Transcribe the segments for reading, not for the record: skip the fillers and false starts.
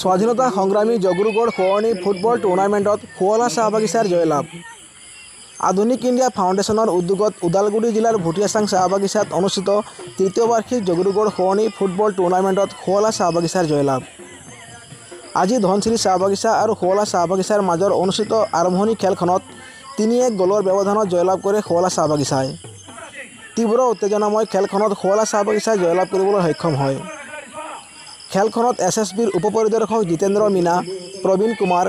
স্বাধীনতা সংগ্ৰামী জগৰুগড় খোৱানি ফুটবল টুৰ্ণামেণ্টত শুৱলা চাহ বাগিচাৰ জয়লাভ। আধুনিক ইণ্ডিয়া ফাউণ্ডেশ্যনৰ উদ্যোগত ওদালগুৰি জিলাৰ ভুটিয়াচাং চাহ বাগিচাত অনুষ্ঠিত তৃতীয় বাৰ্ষিক জগৰুগড় খোৱানি ফুটবল টুৰ্ণামেণ্টত শুৱলা চাহ বাগিচাৰ জয়লাভ। আজি ধনশিৰি চাহ বাগিচা আৰু শুৱলা চাহ বাগিচাৰ মাজৰ অনুষ্ঠিত আৰম্ভণি খেলখনত ৩-১ গ'লৰ ব্যৱধানত জয়লাভ কৰে শুৱলা চাহ বাগিচাই। তীব্ৰ উত্তেজনাময় খেলখনত শুৱলা চাহ বাগিচাই জয়লাভ কৰিবলৈ সক্ষম হয়। খেলখনত এছএছবিৰ উপ পৰিদৰ্শক জিতেন্দ্ৰ মীনা, প্ৰবীণ কুমাৰ,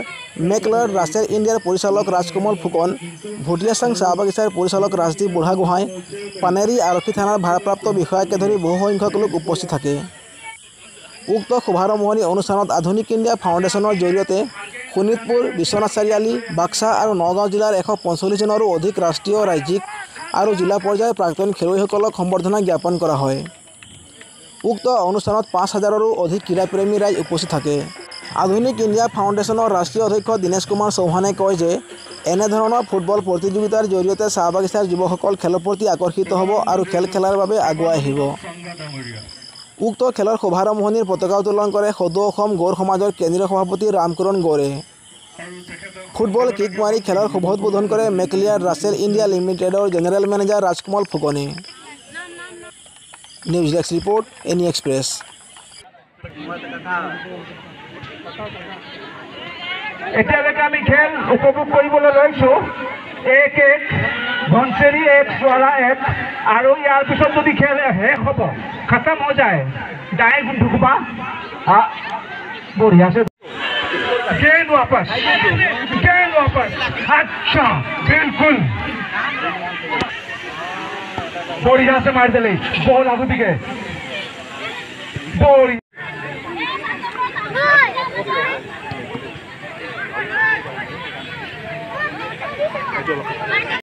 মেকলয়ড ৰাছেল ইণ্ডিয়াৰ পৰিচালক ৰাজকমল ফুকন, ভুটিয়াচাং চাহ বাগিচাৰ পৰিচালক ৰাজদীপ বুঢ়াগোহাঁই, পানেৰী আৰক্ষী থানাৰ ভাৰপ্ৰাপ্ত বিষয়াকে ধৰি বহুসংখ্যক লোক উপস্থিত থাকে। উক্ত শুভাৰম্ভণি অনুষ্ঠানত আধুনিক ইণ্ডিয়া ফাউণ্ডেশ্যনৰ জৰিয়তে শোণিতপুৰ, বিশ্বনাথ চাৰিআলি, বাক্সা আৰু নগাঁও জিলাৰ 145 জনৰো অধিক ৰাষ্ট্ৰীয়, ৰাজ্যিক আৰু জিলা পৰ্যায়ৰ প্ৰাক্তন খেলুৱৈসকলক সম্বৰ্ধনা জ্ঞাপন কৰা হয়। উক্ত অনুষ্ঠানত ৫,০০০ৰো অধিক ক্ৰীড়াপ্ৰেমী ৰাইজ উপস্থিত থাকে। আধুনিক ইণ্ডিয়া ফাউণ্ডেশ্যনৰ ৰাষ্ট্ৰীয় অধ্যক্ষ দীনেশ কুমাৰ চৌহানে কয় যে এনেধৰণৰ ফুটবল প্ৰতিযোগিতাৰ জৰিয়তে চাহ বাগিচাৰ যুৱকসকল খেলৰ প্ৰতি আকৰ্ষিত হ'ব আৰু খেল খেলাৰ বাবে আগুৱাই আহিব। উক্ত খেলৰ শুভাৰম্ভণিৰ পতাকা উত্তোলন কৰে সদৌ অসম গৌড় সমাজৰ কেন্দ্ৰীয় সভাপতি ৰামকৰণ গৌড়ে। ফুটবল কিক মাৰি খেলৰ শুভ উদ্বোধন কৰে মেকলিয়াৰ্ড ৰাছেল ইণ্ডিয়া লিমিটেডৰ জেনেৰেল মেনেজাৰ ৰাজকমল ফুকনে। News desk report, any express. এতিয়ালৈকে আমি খেল উপভোগ কৰিবলৈ লৈছোঁ। 1-1 ধনশিৰি 1 শুৱলা 1 আৰু ইয়াৰ পিছত যদি খেল শেষ হ'ব, খতম হৈ যায়, ডাইৰেক্ট ঢুকবা बढ़िया से गेंद वापस अच्छा बिल्कुल बढ़िया से मार दिले बॉल आगू दिखे बढ़िया